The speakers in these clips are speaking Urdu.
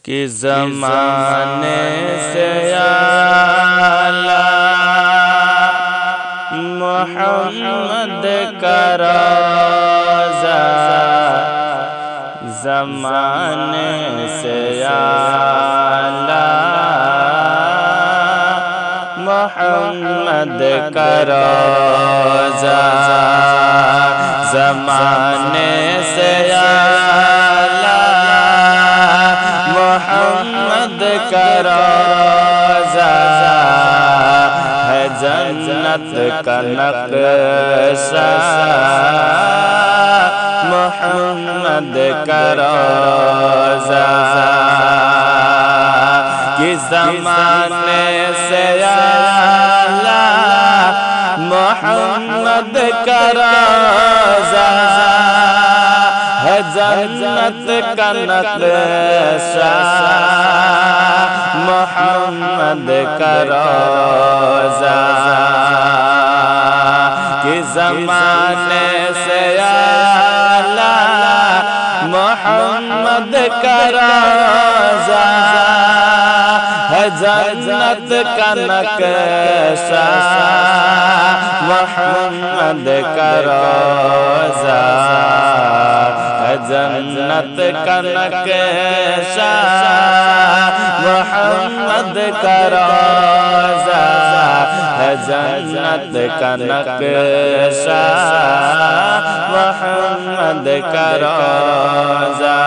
کہ زمانے سے اعلیٰ محمد کا روضہ، زمانے سے اعلیٰ محمد کا روضہ، زمانے سے محمد کا روضہ ہے، جنت کا نقشہ محمد کا روضہ، کہ زمانے سے اعلیٰ محمد کا روضہ ہے، جنت کا نقشہ محمد کا روضہ، کہ زمانے سے اعلیٰ محمد کا روضہ ہے، جنت کا نقشہ محمد کا روضہ، جنت کا نقشہ محمد کا روضہ ہے، جنت کا نقشہ محمد کا روضہ،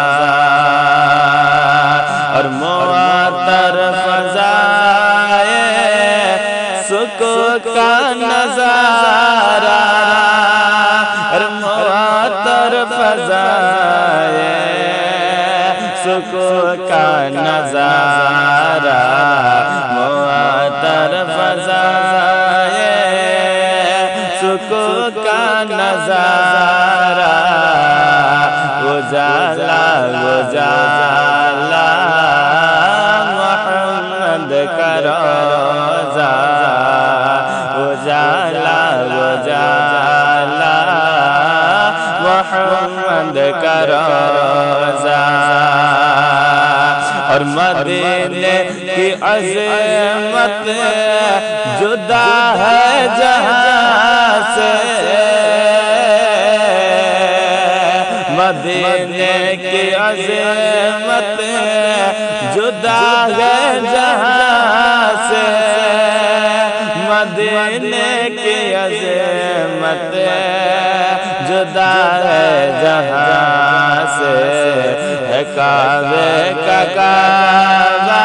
اور معطر فضائے سکون کا نظارہ، اور معطر فضائے سکون کا نظارہ، معطر فضائے سکون کا نظارہ، اجالا اجالا محمد کا روضہ، اجالا اجالا محمد کا روضہ، اور مدینے کی عظمت جدا ہے جہاں سے، مدینے کی عظمت جدا ہے جہاں سے، مدینے کی عظمت جدا ہے جہاں سے، ہے کعبے کا کعبہ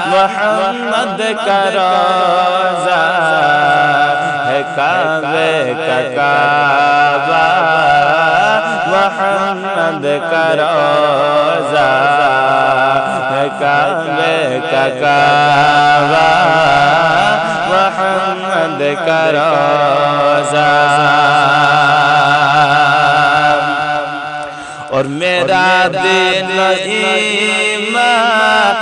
محمد کا روضہ، ہے کعبے کا کعبہ محمد کا روضہ، ہے کعبے کا کعبہ محمد کا روضہ، اور میرا دین ایمان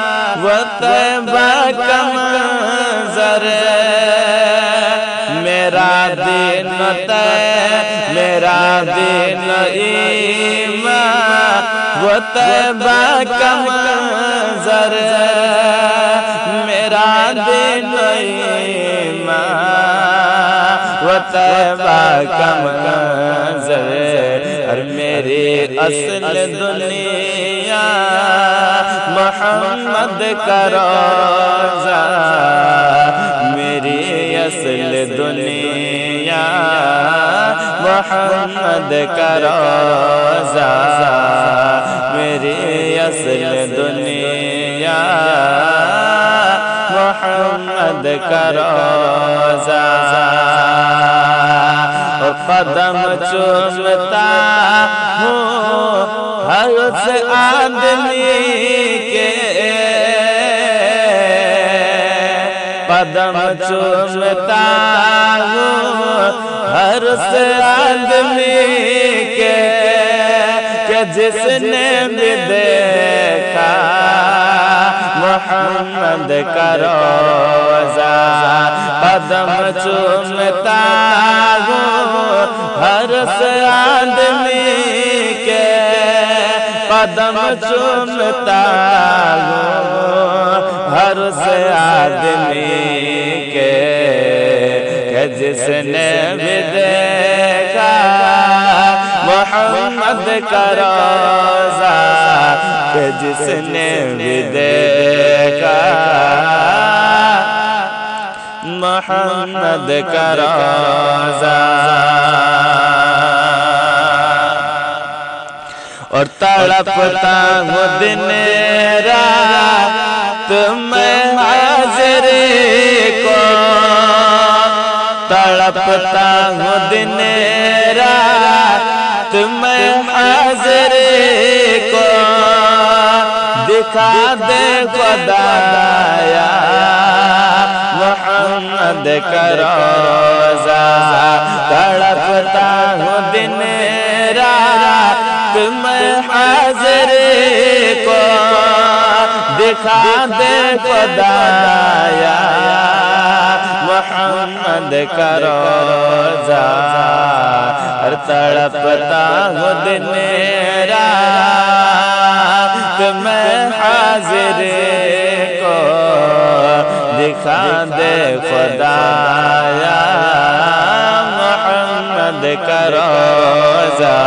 و طیبہ کا منظر، میرا دین میرا دین ایمان و طیبہ کا منظر، میرا دین ایمان و طیبہ کا منظر، اور میری اصل دنیا محمد کا روضہ، میری اصل دنیا محمد کا روضہ، میری اصل دنیا محمد کا روضہ، قدم چومتا ہوں ہر اس آدمی کے، قدم چومتا ہوں ہر اس آدمی کے، کہ جس نے بھی دیکھا محمد کا روضہ، قدم چومتا ہوں ہر اس آدمی کے، قدم چومتا ہوں ہر اس آدمی کے جس نے بھی دیکھا محمد کا روضہ کہ جس نے بھی دیکھا محمد کا روضہ اور تڑپتا ہوں دن رات میں حاضری کو تڑپتا ہوں دن رات میں حاضری کو دکھا دے خدایا محمد کا روضہ تڑپتا ہوں دن رات میں حاضری کو دکھا دے خدایا محمد کا روضہ ہر تڑپتا ہوں دن رات میں حاضری کو دکھا دے خدایا محمد کا روضہ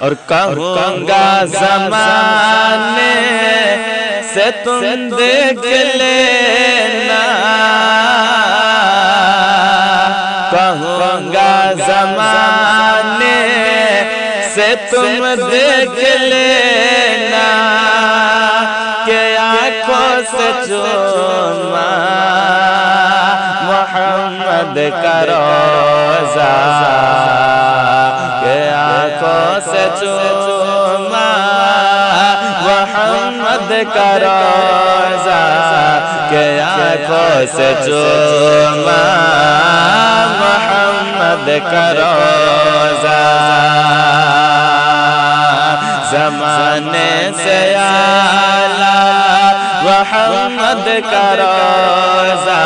اور کہوں گا زمانے سے تم دیکھ لینا کہوں گا زمانے سے تم دیکھ لینا کہ آنکھوں سے چوما محمد کا روضہ کہ آنکھوں سے چوما محمد کا روضہ کہ آنکھوں سے چوما محمد کا روضہ زمانے سے اعلیٰ محمد کا روضہ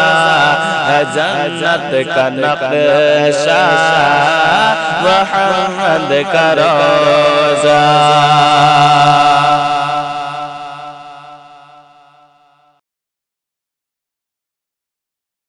جنت کا نقشہ محمد کا روضہ